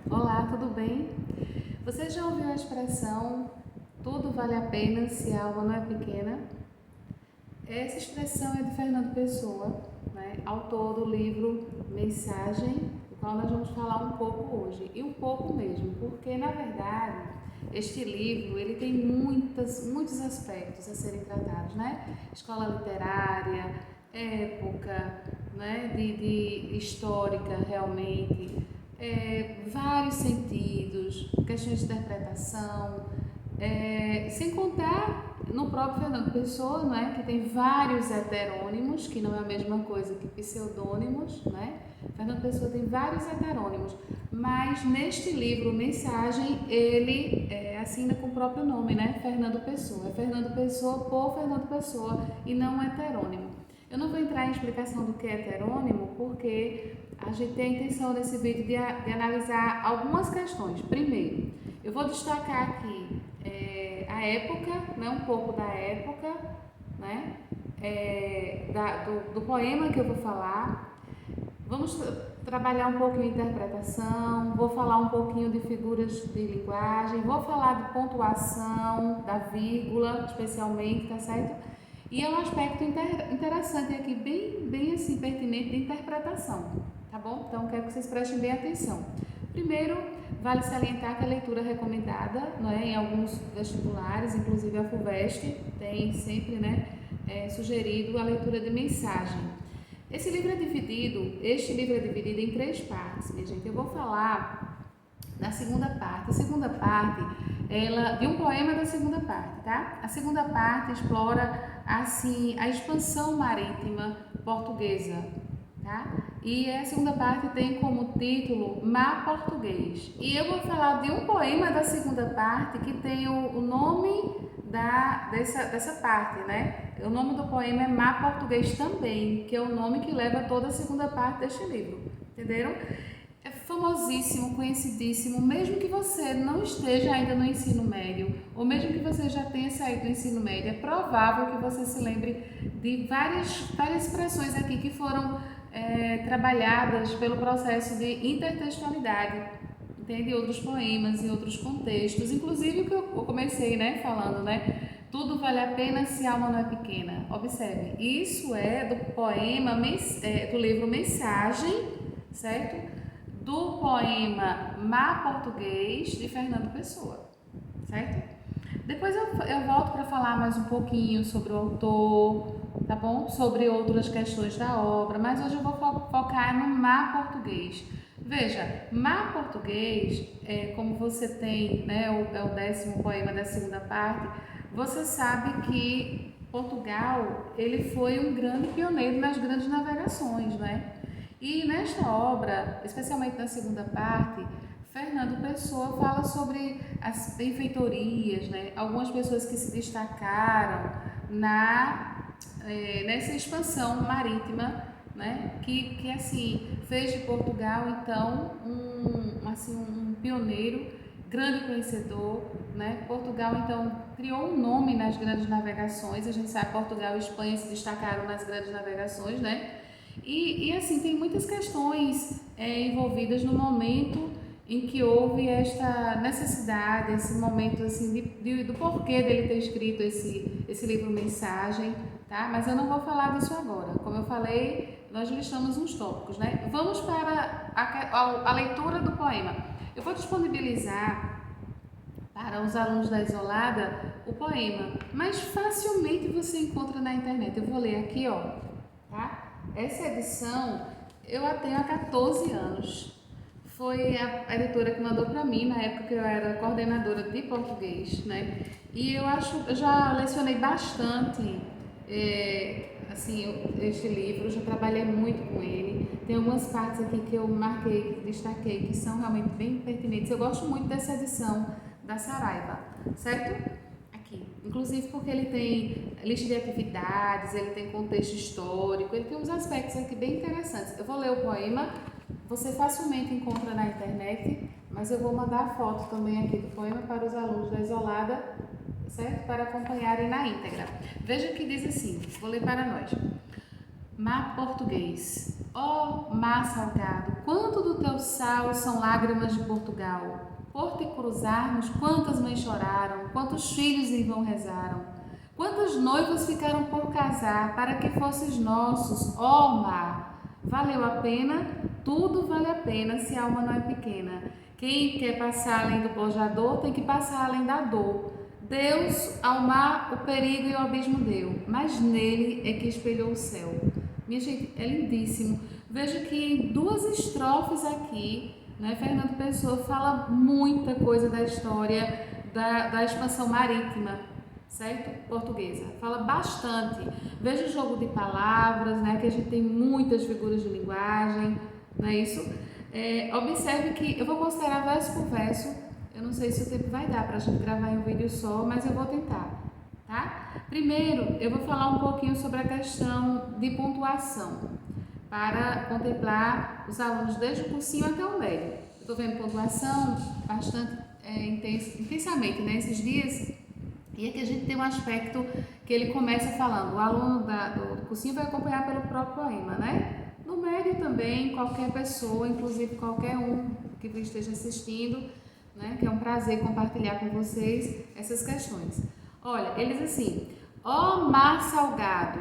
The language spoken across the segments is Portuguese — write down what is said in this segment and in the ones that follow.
Olá, tudo bem? Você já ouviu a expressão tudo vale a pena se a alma não é pequena? Essa expressão é de Fernando Pessoa, né? Autor do livro Mensagem, do qual nós vamos falar um pouco hoje. E um pouco mesmo, porque na verdade este livro ele tem muitos aspectos a serem tratados, né? Escola literária, época, né? de histórica realmente, vários sentidos, questões de interpretação, sem contar no próprio Fernando Pessoa, né, que tem vários heterônimos, que não é a mesma coisa que pseudônimos, né? Fernando Pessoa tem vários heterônimos, mas neste livro, Mensagem, ele assina com o próprio nome, né? Fernando Pessoa. É Fernando Pessoa por Fernando Pessoa e não um heterônimo. Eu não vou entrar em explicação do que é heterônimo, porque a gente tem a intenção nesse vídeo de analisar algumas questões. Primeiro, eu vou destacar aqui a época, né, um pouco da época, né, do poema que eu vou falar. Vamos trabalhar um pouquinho de interpretação, vou falar um pouquinho de figuras de linguagem, vou falar de pontuação, da vírgula, especialmente, tá certo? E é um aspecto interessante aqui, bem assim, pertinente de interpretação, tá bom? Então, quero que vocês prestem bem atenção. Primeiro, vale salientar que a leitura recomendada, não é, em alguns vestibulares, inclusive a FUVEST, tem sempre, né, sugerido a leitura de Mensagem. Este livro é dividido em 3 partes, minha gente. Eu vou falar da segunda parte. A segunda parte, ela de um poema da segunda parte, tá? A segunda parte explora assim a expansão marítima portuguesa, tá? E a segunda parte tem como título Mar Português. E eu vou falar de um poema da segunda parte que tem o nome dessa parte, né? O nome do poema é Mar Português também, que é o nome que leva toda a segunda parte deste livro. Entenderam? É famosíssimo, conhecidíssimo, mesmo que você não esteja ainda no ensino médio, ou mesmo que você já tenha saído do ensino médio, é provável que você se lembre de várias expressões aqui que foram trabalhadas pelo processo de intertextualidade, entende? Outros poemas em outros contextos, inclusive o que eu comecei, né, falando, né? Tudo vale a pena se a alma não é pequena. Observe, isso é do poema, do livro Mensagem, certo? Do poema Mar Português, de Fernando Pessoa, certo? Depois eu volto para falar mais um pouquinho sobre o autor, tá bom? Sobre outras questões da obra, mas hoje eu vou focar no Mar Português. Veja, Mar Português, como você tem, né, é o 10º poema da segunda parte, você sabe que Portugal, ele foi um grande pioneiro nas grandes navegações, né? E nesta obra, especialmente na segunda parte, Fernando Pessoa fala sobre as benfeitorias, né? Algumas pessoas que se destacaram nessa expansão marítima, né? Que assim fez de Portugal então um pioneiro, grande conhecedor, né? Portugal então criou um nome nas grandes navegações. A gente sabe que Portugal e Espanha se destacaram nas grandes navegações, né? E assim, tem muitas questões envolvidas no momento em que houve esta necessidade, esse momento assim, do porquê dele ter escrito esse livro Mensagem, tá? Mas eu não vou falar disso agora. Como eu falei, nós listamos uns tópicos, né? Vamos para a leitura do poema. Eu vou disponibilizar para os alunos da Isolada o poema, mas facilmente você encontra na internet. Eu vou ler aqui, ó, tá? Essa edição eu a tenho há 14 anos. Foi a editora que mandou para mim na época que eu era coordenadora de português, né? E eu já lecionei bastante assim, este livro, já trabalhei muito com ele. Tem algumas partes aqui que eu marquei, que destaquei, que são realmente bem pertinentes. Eu gosto muito dessa edição da Saraiva, certo? Aqui, inclusive porque ele tem lista de atividades, ele tem contexto histórico, ele tem uns aspectos aqui bem interessantes. Eu vou ler o poema, você facilmente encontra na internet, mas eu vou mandar a foto também aqui do poema para os alunos da Isolada, certo? Para acompanharem na íntegra. Veja que diz assim, vou ler para nós. Mar Português, ó mar salgado, quanto do teu sal são lágrimas de Portugal? Por te cruzarmos, quantas mães choraram, quantos filhos em vão rezaram, quantas noivas ficaram por casar, para que fosses nossos, ó mar. Valeu a pena? Tudo vale a pena se a alma não é pequena. Quem quer passar além do bojador tem que passar além da dor. Deus ao mar o perigo e o abismo deu, mas nele é que espelhou o céu. Minha gente, é lindíssimo. Veja que em 2 estrofes aqui, né, Fernando Pessoa fala muita coisa da história da expansão marítima, certo? Portuguesa. Fala bastante. Veja o jogo de palavras, né, que a gente tem muitas figuras de linguagem, não é isso? Observe que eu vou considerar verso por verso. Eu não sei se o tempo vai dar para a gente gravar em um vídeo só, mas eu vou tentar, tá? Primeiro, eu vou falar um pouquinho sobre a questão de pontuação, para contemplar os alunos desde o cursinho até o médio. Estou vendo pontuação bastante intensamente nesses dias, e aqui a gente tem um aspecto que ele começa falando, o aluno do cursinho vai acompanhar pelo próprio poema, né? No médio também, qualquer pessoa, inclusive qualquer um que esteja assistindo, né, que é um prazer compartilhar com vocês essas questões. Olha, eles assim, ó mar salgado,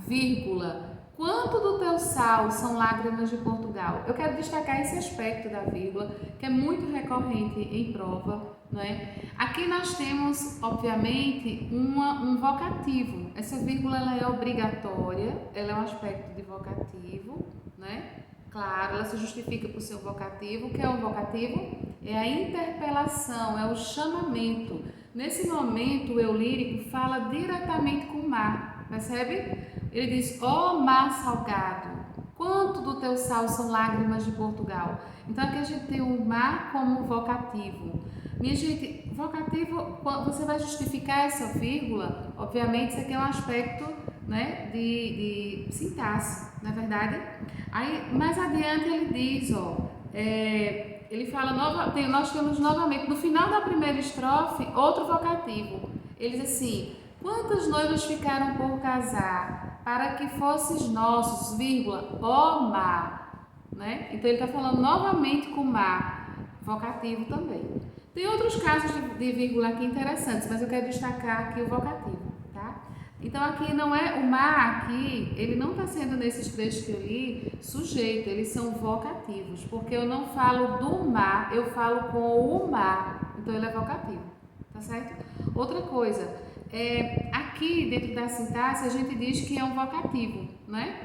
vírgula, quanto do teu sal são lágrimas de Portugal? Eu quero destacar esse aspecto da vírgula, que é muito recorrente em prova, né? Aqui nós temos, obviamente, um vocativo. Essa vírgula ela é obrigatória, ela é um aspecto de vocativo, né? Claro, ela se justifica por seu vocativo. O que é um vocativo? É a interpelação, é o chamamento. Nesse momento, o eu lírico fala diretamente com o mar, percebe? Ele diz, ó mar salgado, quanto do teu sal são lágrimas de Portugal? Então, aqui a gente tem o mar como vocativo. Minha gente, vocativo, você vai justificar essa vírgula, obviamente, isso aqui é um aspecto, né, de sintaxe, não é verdade? Aí, mais adiante ele diz, ele fala, nós temos novamente, no final da primeira estrofe, outro vocativo. Ele diz assim, quantas noivas ficaram por casar, para que fosses nossos, vírgula, ó mar, né? Então ele está falando novamente com mar, vocativo também. Tem outros casos de vírgula aqui interessantes, mas eu quero destacar aqui o vocativo, tá? Então aqui não é, o mar aqui, ele não está sendo nesses trechos que eu li, sujeito, eles são vocativos, porque eu não falo do mar, eu falo com o mar, então ele é vocativo, tá certo? Outra coisa, aqui dentro da sintaxe a gente diz que é um vocativo, né?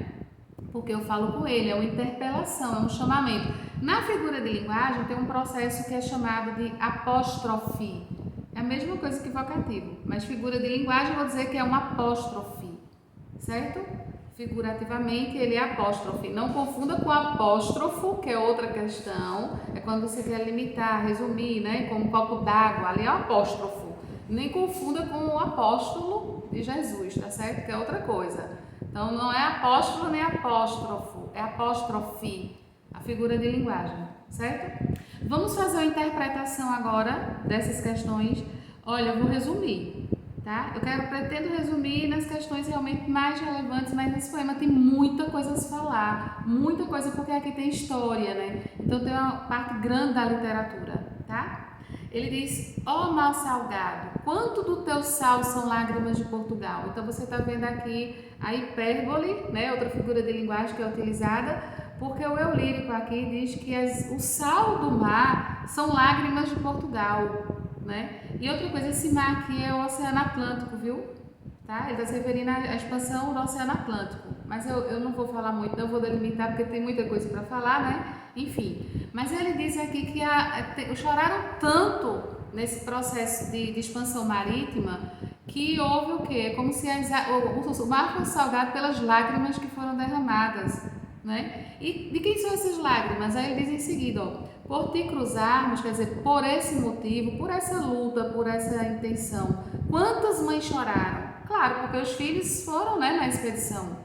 Porque eu falo com ele, é uma interpelação, é um chamamento. Na figura de linguagem tem um processo que é chamado de apóstrofe. É a mesma coisa que vocativo, mas figura de linguagem eu vou dizer que é uma apóstrofe, certo? Figurativamente ele é apóstrofe. Não confunda com apóstrofo, que é outra questão, é quando você quer limitar, resumir, né? Como um copo d'água, ali é o apóstrofo. Nem confunda com o apóstolo de Jesus, tá certo? Que é outra coisa. Então não é apóstolo nem apóstrofo, é apóstrofe, a figura de linguagem, certo? Vamos fazer uma interpretação agora dessas questões. Olha, eu vou resumir, tá? Pretendo resumir nas questões realmente mais relevantes, mas nesse poema tem muita coisa a se falar, muita coisa, porque aqui tem história, né? Então tem uma parte grande da literatura, tá? Ele diz, ó mar salgado, quanto do teu sal são lágrimas de Portugal? Então você está vendo aqui a hipérbole, né? Outra figura de linguagem que é utilizada, porque o eu lírico aqui diz que o sal do mar são lágrimas de Portugal, né? E outra coisa, esse mar aqui é o Oceano Atlântico, viu? Tá? Ele está se referindo à expansão do Oceano Atlântico, mas eu não vou falar muito, não vou delimitar porque tem muita coisa para falar, né? Enfim, mas ele diz aqui que choraram tanto nesse processo de expansão marítima que houve o quê? Como se o mar fosse salgado pelas lágrimas que foram derramadas, né? E de quem são essas lágrimas? Aí ele diz em seguida, por te cruzarmos, quer dizer, por esse motivo, por essa luta, por essa intenção, quantas mães choraram? Claro, porque os filhos foram, né, na expedição,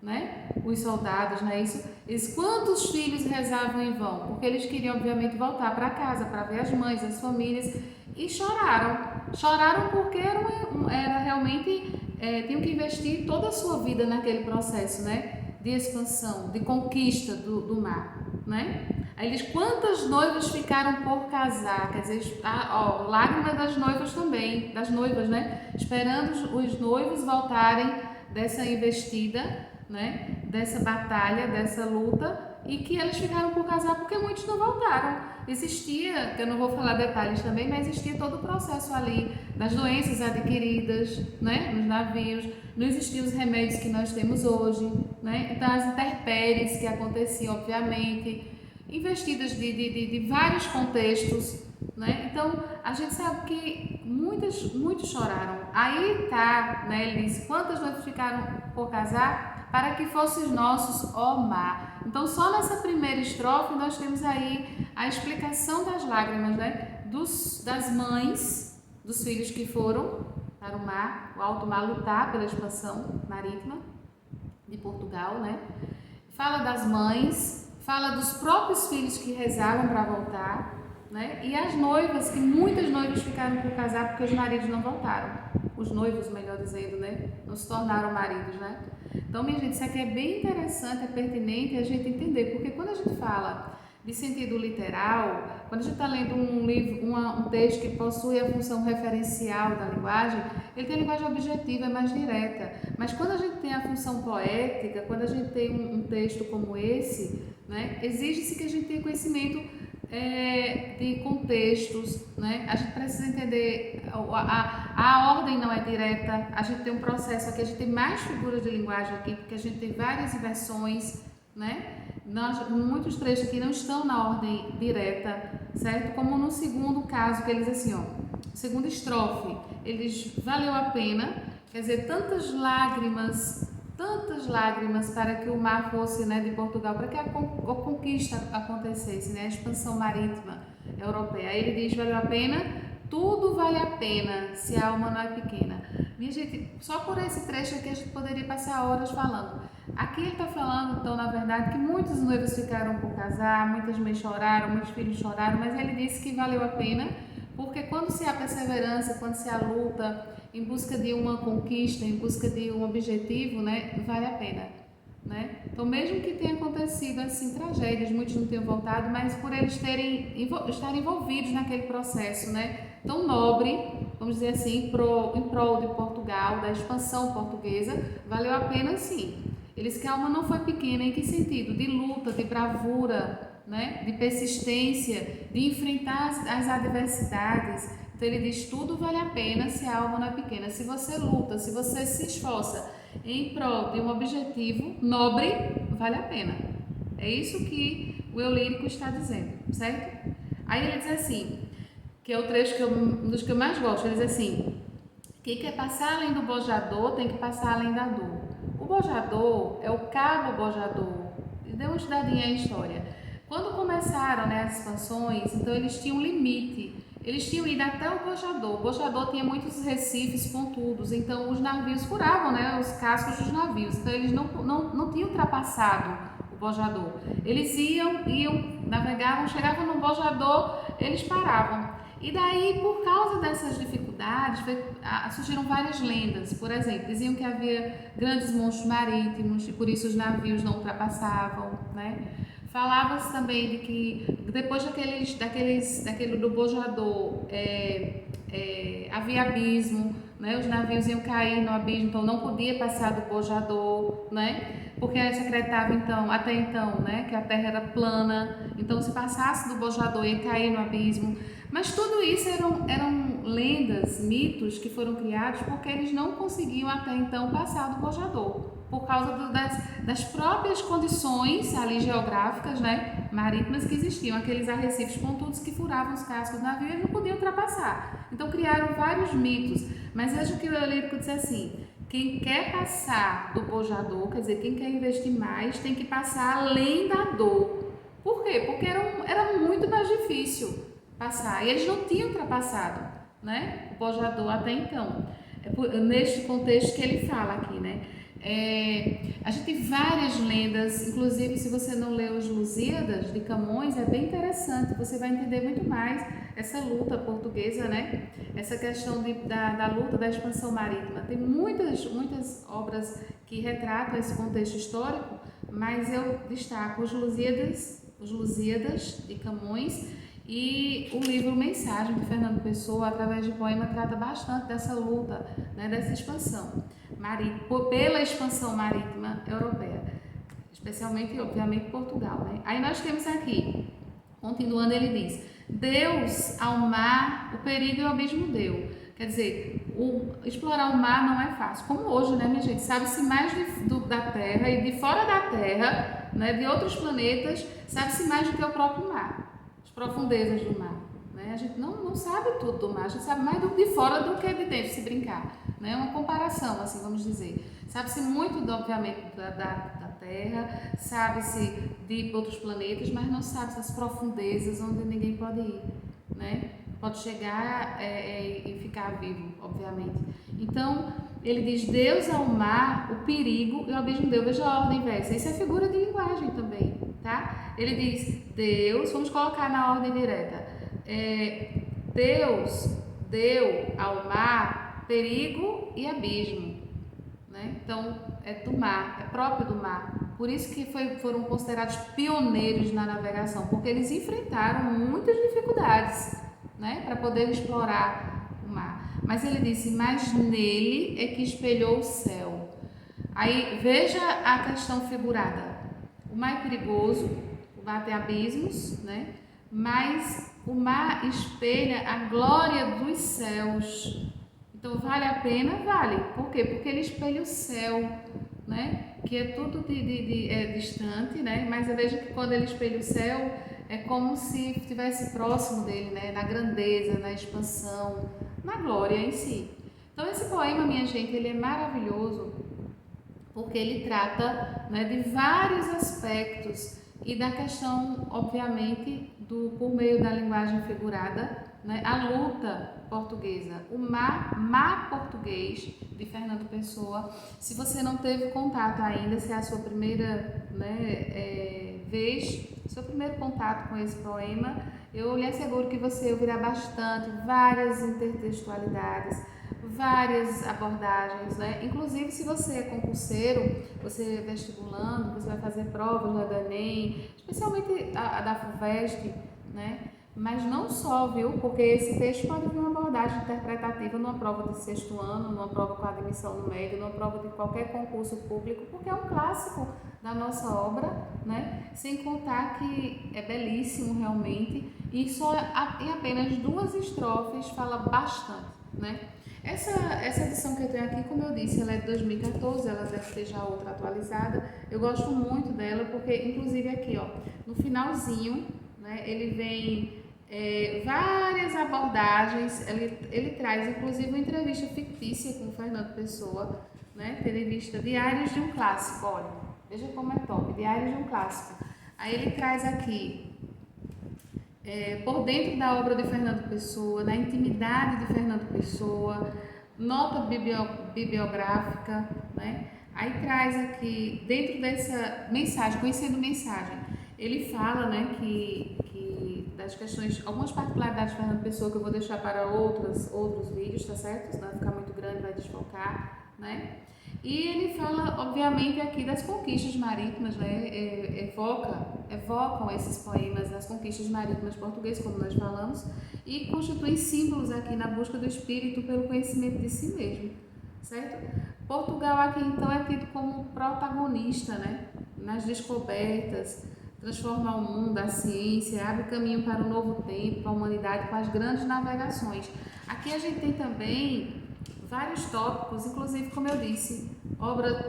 né? Os soldados, não é isso? Quantos filhos rezavam em vão? Porque eles queriam, obviamente, voltar para casa, para ver as mães, as famílias, e choraram. Choraram porque era realmente, tinham que investir toda a sua vida naquele processo, né? De expansão, de conquista do mar. né? Aí ele diz, quantas noivas ficaram por casar? Quer dizer, lágrima das noivas também, das noivas, né? Esperando os noivos voltarem dessa investida, né? Dessa batalha, dessa luta, e que eles ficaram por casar porque muitos não voltaram. Existia, que eu não vou falar detalhes também, mas existia todo o processo ali das doenças adquiridas, né? Nos navios, não existiam os remédios que nós temos hoje, né? Então as intempéries que aconteciam, obviamente, investidas de vários contextos, né? Então a gente sabe que muitos choraram. Aí tá, né? Ele diz, quantas noivas ficaram por casar para que fosses nossos, ó mar. Então só nessa primeira estrofe nós temos aí a explicação das lágrimas, né? Das mães dos filhos que foram para o mar, o alto mar, lutar pela expansão marítima de Portugal, né? Fala das mães, fala dos próprios filhos que rezavam para voltar, né? E as noivas, que muitas noivas ficaram por casar porque os maridos não voltaram. Os noivos, melhor dizendo, né? Não se tornaram maridos, né? Então, minha gente, isso aqui é bem interessante, é pertinente a gente entender, porque quando a gente fala de sentido literal, quando a gente está lendo um livro, um texto que possui a função referencial da linguagem, ele tem a linguagem objetiva, é mais direta. Mas quando a gente tem a função poética, quando a gente tem um texto como esse, né, exige-se que a gente tenha conhecimento de contextos, né? A gente precisa entender, a ordem não é direta, a gente tem um processo aqui, a gente tem mais figuras de linguagem aqui, porque a gente tem várias inversões, né? Muitos trechos aqui não estão na ordem direta, certo? Como no segundo caso, que ele diz assim, ó, segunda estrofe, ele diz, valeu a pena, quer dizer, tantas lágrimas para que o mar fosse, né, de Portugal, para que a conquista acontecesse, né, a expansão marítima europeia. Aí ele diz, valeu a pena, tudo vale a pena se a alma não é pequena. Minha gente, só por esse trecho aqui a gente poderia passar horas falando. Aqui ele está falando, então, na verdade, que muitos noivos ficaram por casar, muitas mães choraram, muitos filhos choraram, mas ele disse que valeu a pena, porque quando se há perseverança, quando se há luta, em busca de uma conquista, em busca de um objetivo, né, vale a pena, né? Então, mesmo que tenha acontecido assim tragédias, muitos não tenham voltado, mas por eles estarem envolvidos naquele processo, né, tão nobre, vamos dizer assim, em prol de Portugal, da expansão portuguesa, valeu a pena sim. Eles que a alma não foi pequena, em que sentido? De luta, de bravura, né, de persistência, de enfrentar as adversidades. Então ele diz, tudo vale a pena se a alma não é pequena. Se você luta, se você se esforça em prol de um objetivo nobre, vale a pena. É isso que o eu lírico está dizendo, certo? Aí ele diz assim, que é o trecho um dos que eu mais gosto, ele diz assim, quem quer passar além do bojador tem que passar além da dor. O bojador é o cabo bojador. Dê uma estudadinha em história. Quando começaram, né, as expansões, então eles tinham um limite. Eles tinham ido até o bojador. O bojador tinha muitos recifes pontudos, então os navios furavam, né, os cascos dos navios. Então eles não tinham ultrapassado o bojador. Eles iam, navegavam, chegavam no bojador, eles paravam. E daí, por causa dessas dificuldades, surgiram várias lendas. Por exemplo, diziam que havia grandes monstros marítimos e por isso os navios não ultrapassavam, né? Falava-se também de que depois daquele do bojador havia abismo, né? Os navios iam cair no abismo, então não podia passar do bojador, né? Porque secretava até então, né, que a terra era plana, então se passasse do bojador ia cair no abismo. Mas tudo isso eram lendas, mitos que foram criados porque eles não conseguiam até então passar do bojador, por causa das próprias condições ali geográficas, né, marítimas que existiam, aqueles arrecifes pontudos que furavam os cascos do navio e eles não podiam ultrapassar. Então criaram vários mitos, mas veja que o eu lírico diz assim, quem quer passar do bojador, quer dizer, quem quer investir mais, tem que passar além da dor. Por quê? Porque era muito mais difícil passar. E eles não tinham ultrapassado, né, o bojador até então. Neste contexto que ele fala aqui, né? A gente tem várias lendas, inclusive se você não leu os Lusíadas de Camões, é bem interessante, você vai entender muito mais essa luta portuguesa, né? Essa questão da luta da expansão marítima. Tem muitas obras que retratam esse contexto histórico, mas eu destaco os Lusíadas, Os Lusíadas, de Camões, e o livro Mensagem, de Fernando Pessoa, através de poema, trata bastante dessa luta, né, dessa expansão pela expansão marítima europeia, especialmente, obviamente, Portugal. Né? Aí nós temos aqui, continuando, ele diz: Deus ao mar, o perigo e o abismo deu. Quer dizer, explorar o mar não é fácil. Como hoje, né, minha gente? Sabe-se mais da Terra e de fora da Terra, né, de outros planetas, sabe-se mais do que o próprio mar, as profundezas do mar. Né? A gente não sabe tudo do mar, a gente sabe mais de fora do que de dentro, se brincar. Né? Uma comparação, assim, vamos dizer. Sabe-se muito, obviamente, da Terra, sabe-se de outros planetas, mas não sabe-se as profundezas onde ninguém pode ir. Né? Pode chegar e ficar vivo, obviamente. Então, ele diz: Deus ao mar, o perigo e o abismo deu. Veja a ordem inversa. Isso é figura de linguagem também, tá? Ele diz: Deus, vamos colocar na ordem direta. Deus deu ao mar perigo e abismo. Né? Então, é do mar, é próprio do mar. Por isso que foram considerados pioneiros na navegação, porque eles enfrentaram muitas dificuldades, né, para poder explorar o mar. Mas ele disse: mas nele é que espelhou o céu. Aí veja a questão figurada. O mar é perigoso, o mar tem abismos, né? Mas o mar espelha a glória dos céus. Então vale a pena? Vale. Por quê? Porque ele espelha o céu, né? Que é tudo distante, né? Mas eu vejo que quando ele espelha o céu, é como se estivesse próximo dele, né? Na grandeza, na expansão, na glória em si. Então esse poema, minha gente, ele é maravilhoso porque ele trata, né, de vários aspectos e da questão, obviamente, por meio da linguagem figurada, né, a luta portuguesa, o mar português, de Fernando Pessoa. Se você não teve contato ainda, se é a sua primeira, né, vez, seu primeiro contato com esse poema, eu lhe asseguro que você ouvirá bastante, várias intertextualidades, várias abordagens, né? Inclusive, se você é concurseiro, você é vestibulando, você vai fazer provas lá do Enem, especialmente a da FUVEST, né? Mas não só, viu? Porque esse texto pode vir uma abordagem interpretativa numa prova de sexto ano, numa prova com admissão no médio, numa prova de qualquer concurso público, porque é um clássico da nossa obra, né? Sem contar que é belíssimo realmente e só em apenas 2 estrofes fala bastante, né? Essa edição que eu tenho aqui, como eu disse, ela é de 2014, ela deve ter já outra atualizada. Eu gosto muito dela porque, inclusive aqui, ó, no finalzinho, né, ele vem várias abordagens, ele traz inclusive uma entrevista fictícia com o Fernando Pessoa, né, tendo em vista Diários de um Clássico, olha, veja como é top, Diários de um Clássico. Aí ele traz aqui, por dentro da obra de Fernando Pessoa, da intimidade de Fernando Pessoa, nota bibliográfica, né? Aí traz aqui, dentro dessa mensagem, conhecendo mensagem, ele fala, né, que das questões, algumas particularidades de Fernando Pessoa que eu vou deixar para outros vídeos, tá certo? Senão vai ficar muito grande, vai desfocar, né? E ele fala, obviamente, aqui das conquistas marítimas, né? Evocam esses poemas das conquistas marítimas portuguesas, como nós falamos, e constituem símbolos aqui na busca do espírito pelo conhecimento de si mesmo, certo? Portugal aqui, então, é tido como protagonista, né? Nas descobertas, transforma o mundo, a ciência, abre caminho para um novo tempo, para a humanidade, com as grandes navegações. Aqui a gente tem também vários tópicos, inclusive, como eu disse,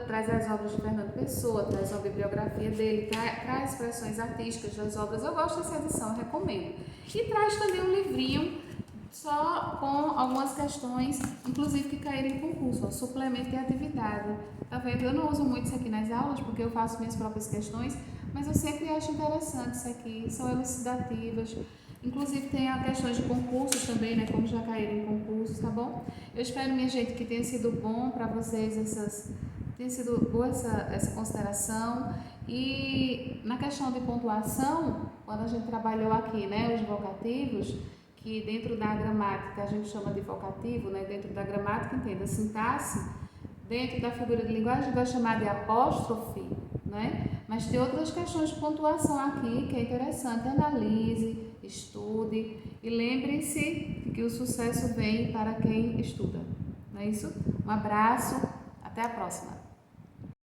traz as obras de Fernando Pessoa, traz a bibliografia dele, traz expressões artísticas das obras. Eu gosto dessa edição, eu recomendo. E traz também um livrinho só com algumas questões, inclusive que caíram em concurso, ó, suplemento de atividade. Tá vendo? Eu não uso muito isso aqui nas aulas, porque eu faço minhas próprias questões, mas eu sempre acho interessante isso aqui, são elucidativas. Inclusive tem a questões de concursos também, né, como já caíram em concursos, tá bom? Eu espero, minha gente, que tenha sido bom para vocês, tenha sido boa essa consideração. E na questão de pontuação, quando a gente trabalhou aqui, né, os vocativos, que dentro da gramática a gente chama de vocativo, né, dentro da gramática, entenda, sintaxe, dentro da figura de linguagem vai chamar de apóstrofe, né? Mas tem outras questões de pontuação aqui que é interessante. Analise, estude e lembre-se que o sucesso vem para quem estuda. Não é isso? Um abraço, até a próxima!